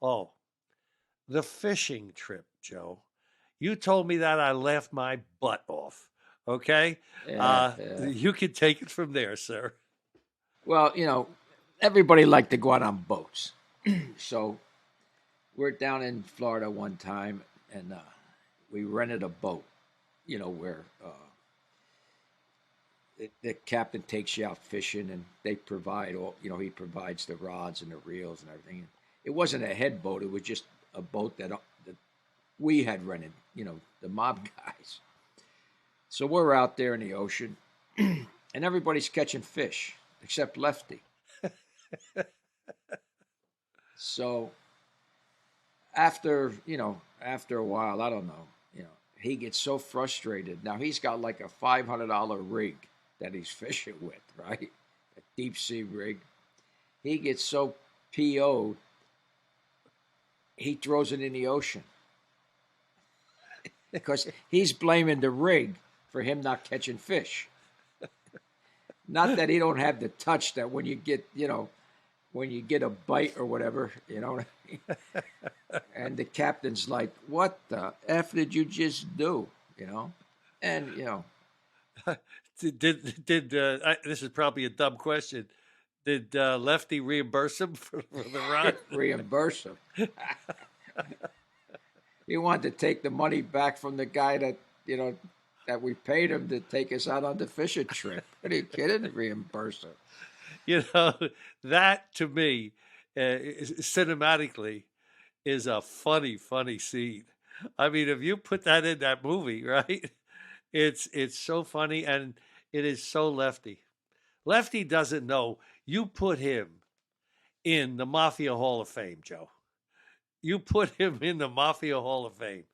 Oh, the fishing trip, Joe. You told me that, I laughed my butt off. Okay? Yeah, yeah. You can take it from there, sir. Well, everybody liked to go out on boats. So we're down in Florida one time, and we rented a boat. Where the captain takes you out fishing, and they provide all. He provides the rods and the reels and everything. It wasn't a head boat; it was just a boat that we had rented. The mob guys. So we're out there in the ocean, and everybody's catching fish except Lefty. So after a while, I don't know, he gets so frustrated. Now he's got like a $500 rig that he's fishing with, right? A deep sea rig. He gets so PO'd, he throws it in the ocean because he's blaming the rig for him not catching fish. Not that he don't have the touch that when you get, when you get a bite or whatever, and the captain's like, "What the f did you just do?" And This is probably a dumb question. Did Lefty reimburse him for the ride? reimburse him. He wanted to take the money back from the guy that we paid him to take us out on the fishing trip. Are you kidding? Reimburse him. You know, that to me, cinematically, is a funny, funny scene. I mean, if you put that in that movie, right? It's so funny, and it is so Lefty. Lefty doesn't know you put him in the Mafia Hall of Fame, Joe. You put him in the Mafia Hall of Fame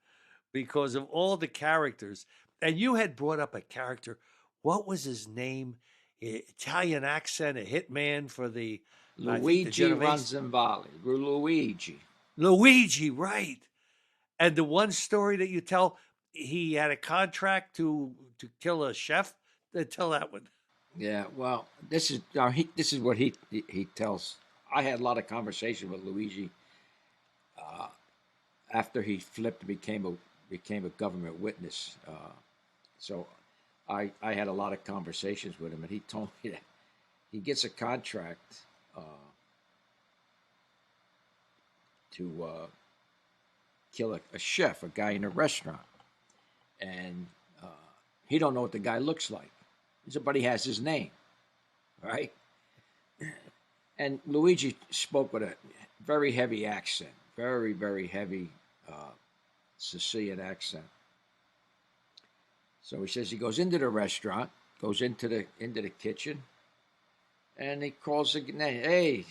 because of all the characters. And you had brought up a character. What was his name? Italian accent, a hitman for I think the Luigi Genovese. Ronsisvalle. Luigi. Luigi, right. And the one story that you tell, he had a contract to kill a chef. Tell that one. Yeah, well, this is what he tells. I had a lot of conversation with Luigi after he flipped and became a government witness. So I had a lot of conversations with him, and he told me that he gets a contract to kill a chef, a guy in a restaurant, and he don't know what the guy looks like. But he has his name, right? And Luigi spoke with a very heavy accent, very, very heavy Sicilian accent. So he says he goes into the restaurant, goes into the kitchen, and he calls the name. Hey,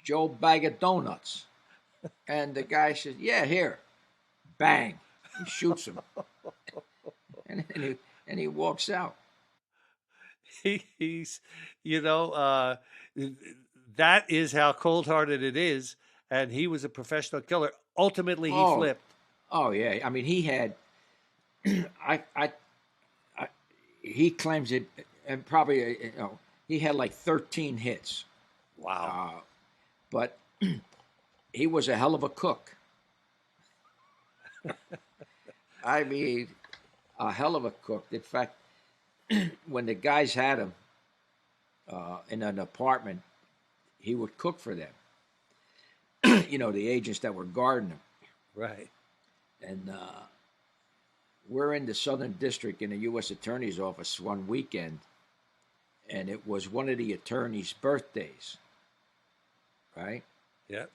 Joe Bag of Donuts. And the guy says, "Yeah, here." Bang! He shoots him, and he walks out. He's, you know, that is how cold hearted it is. And he was a professional killer. Ultimately, he Oh, flipped. oh yeah. I mean, he had. I he claims it, and probably he had like 13 hits. Wow. But he was a hell of a cook. I mean, a hell of a cook. In fact, when the guys had him in an apartment, he would cook for them. The agents that were guarding him. Right. And we're in the Southern District in the U.S. Attorney's Office one weekend, and it was one of the attorney's birthdays, right? Yeah.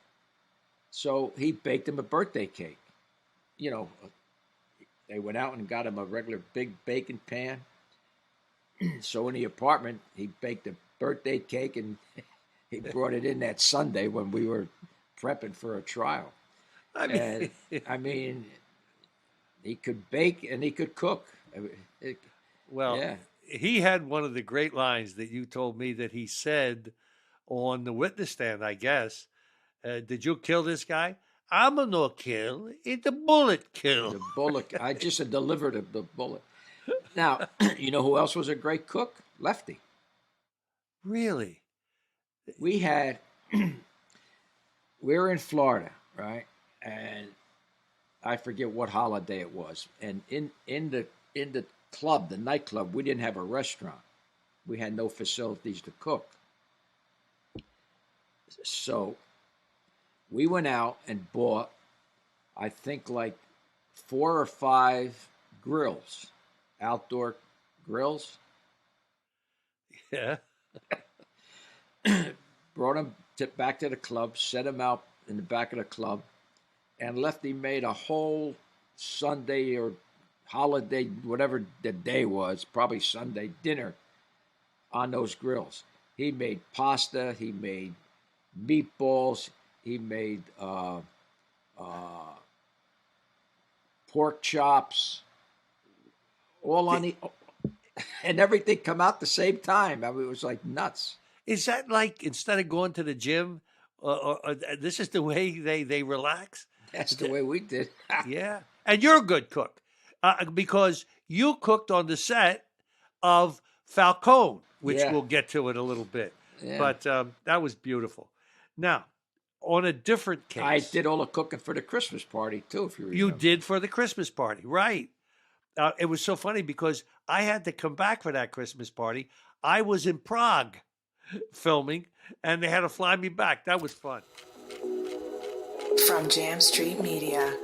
So he baked him a birthday cake. They went out and got him a regular big baking pan. So in the apartment, he baked a birthday cake, and he brought it in that Sunday when we were prepping for a trial. I I mean, he could bake and he could cook. well, Yeah. he had one of the great lines that you told me that he said on the witness stand, I guess. Did you kill this guy? I'm a no kill. It's a bullet kill. The bullet. I just delivered the bullet. Now, you know who else was a great cook? Lefty. Really? We had we're in Florida, right? And I forget what holiday it was. And in the club, the nightclub, we didn't have a restaurant. We had no facilities to cook. So we went out and bought, I think, like 4 or 5 grills, outdoor grills. Yeah. Brought them back to the club, set them out in the back of the club, and Lefty made a whole Sunday or holiday, whatever the day was, probably Sunday dinner on those grills. He made pasta, he made meatballs, he made pork chops, all on the, and everything come out the same time. I mean, it was like nuts. Is that like instead of going to the gym, this is the way they relax? That's the way we did. Yeah. And you're a good cook because you cooked on the set of Falcone, which Yeah. we'll get to in a little bit. Yeah. But that was beautiful. Now, on a different case. I did all the cooking for the Christmas party, too, if you remember. You did for the Christmas party, right. It was so funny because I had to come back for that Christmas party. I was in Prague filming, and they had to fly me back. That was fun. From Jam Street Media.